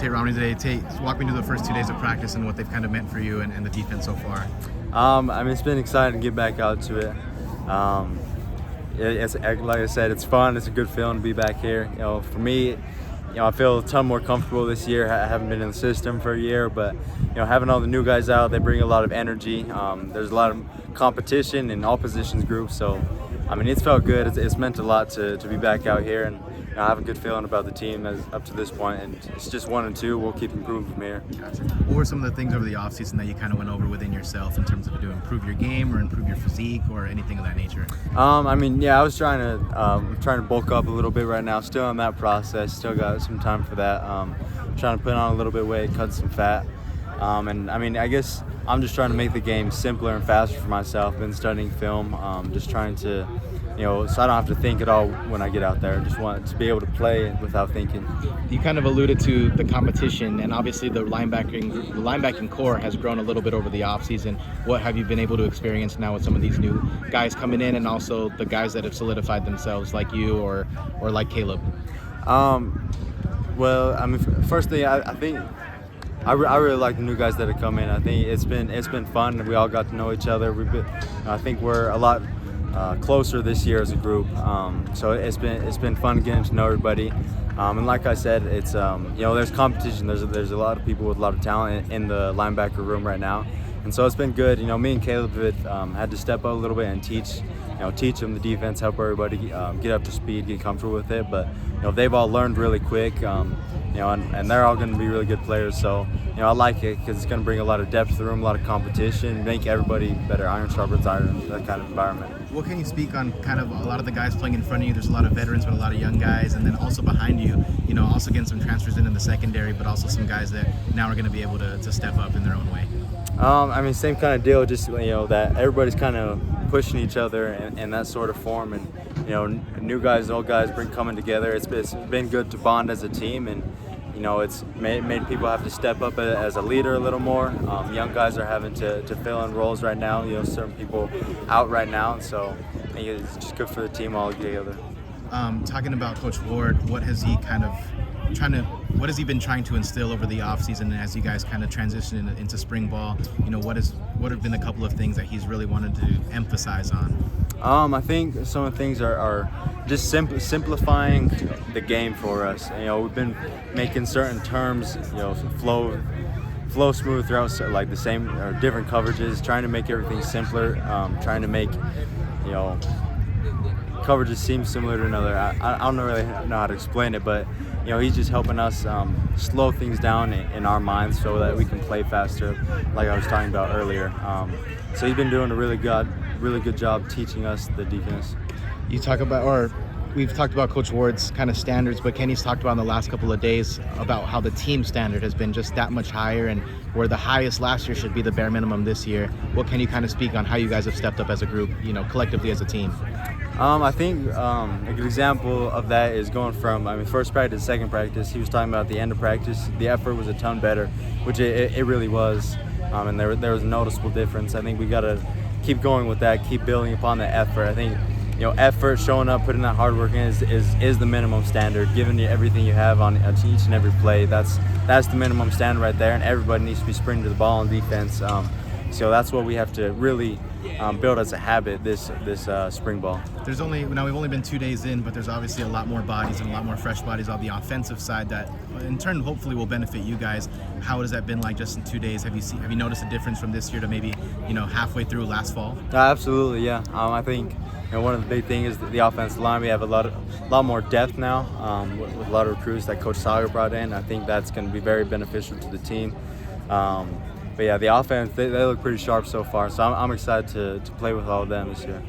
Tate Romney today. Tate, walk me through the first 2 days of practice and what they've kind of meant for you and the defense so far. I mean, it's been exciting to get back out to it. It's like I said, it's fun. It's a good feeling to be back here. You know, for me, I feel a ton more comfortable this year. I haven't been in the system for a year, but having all the new guys out, they bring a lot of energy. There's a lot of competition in all positions groups, so I mean, it's felt good. It's meant a lot to be back out here, and I have a good feeling about the team up to this point, and it's just 1 and 2. We'll keep improving from here. Gotcha. What were some of the things over the offseason that you kind of went over within yourself in terms of to improve your game or improve your physique or anything of that nature? I mean, yeah, I was trying to bulk up a little bit right now. Still in that process. Still got some time for that. Trying to put on a little bit of weight, cut some fat. And I mean, I guess I'm just trying to make the game simpler and faster for myself. Been studying film, just trying to, so I don't have to think at all when I get out there. I just want to be able to play without thinking. You kind of alluded to the competition, and obviously the linebacking core has grown a little bit over the offseason. What have you been able to experience now with some of these new guys coming in, and also the guys that have solidified themselves, like you or like Caleb? Well, I mean, firstly, I think I really like the new guys that have come in. I think it's been fun. We all got to know each other. I think we're a lot closer this year as a group. So it's been fun getting to know everybody. And like I said, it's there's competition. There's a lot of people with a lot of talent in the linebacker room right now, and so it's been good. Me and Caleb had to step up a little bit and teach them the defense, help everybody get up to speed, get comfortable with it. But they've all learned really quick. And they're all going to be really good players. So, I like it because it's going to bring a lot of depth to the room, a lot of competition, make everybody better, iron sharpens iron, that kind of environment. What can you speak on kind of a lot of the guys playing in front of you? There's a lot of veterans, but a lot of young guys, and then also behind you, also getting some transfers in the secondary, but also some guys that now are going to be able to step up in their own way. I mean, same kind of deal, just, that everybody's kind of pushing each other in that sort of form, and, new guys, old guys coming together. It's been good to bond as a team, and, it's made people have to step up as a leader a little more. Young guys are having to fill in roles right now, certain people out right now, and so I think it's just good for the team all together. Talking about Coach Ward, what has he been trying to instill over the offseason as you guys kind of transition into spring ball? What have been a couple of things that he's really wanted to emphasize on? I think some of the things are just simplifying the game for us. We've been making certain terms, flow smooth throughout, like the same or different coverages, trying to make everything simpler, trying to make, coverages seem similar to another. I don't really know how to explain it, but he's just helping us slow things down in our minds so that we can play faster, like I was talking about earlier. So he's been doing a really good job teaching us the defense. We've talked about Coach Ward's kind of standards, but Kenny's talked about in the last couple of days about how the team standard has been just that much higher, and where the highest last year should be the bare minimum this year. What can you kind of speak on how you guys have stepped up as a group, collectively as a team? I think a good example of that is going from, first practice to second practice. He was talking about at the end of practice, the effort was a ton better, which it really was. And there was a noticeable difference. I think we got to keep going with that, keep building upon the effort. I think, effort, showing up, putting that hard work in is the minimum standard. Giving you everything you have on each and every play, that's the minimum standard right there, and everybody needs to be sprinting to the ball on defense. So that's what we have to really build as a habit this spring ball. We've only been 2 days in, but there's obviously a lot more bodies and a lot more fresh bodies on the offensive side that in turn hopefully will benefit you guys. How has that been like just in 2 days? Have you noticed a difference from this year to maybe halfway through last fall? Absolutely, yeah. I think one of the big things is the offensive line. We have a lot more depth now with a lot of recruits that Coach Sawyer brought in. I think that's going to be very beneficial to the team. But yeah, the offense, they look pretty sharp so far, so I'm excited to play with all of them this year.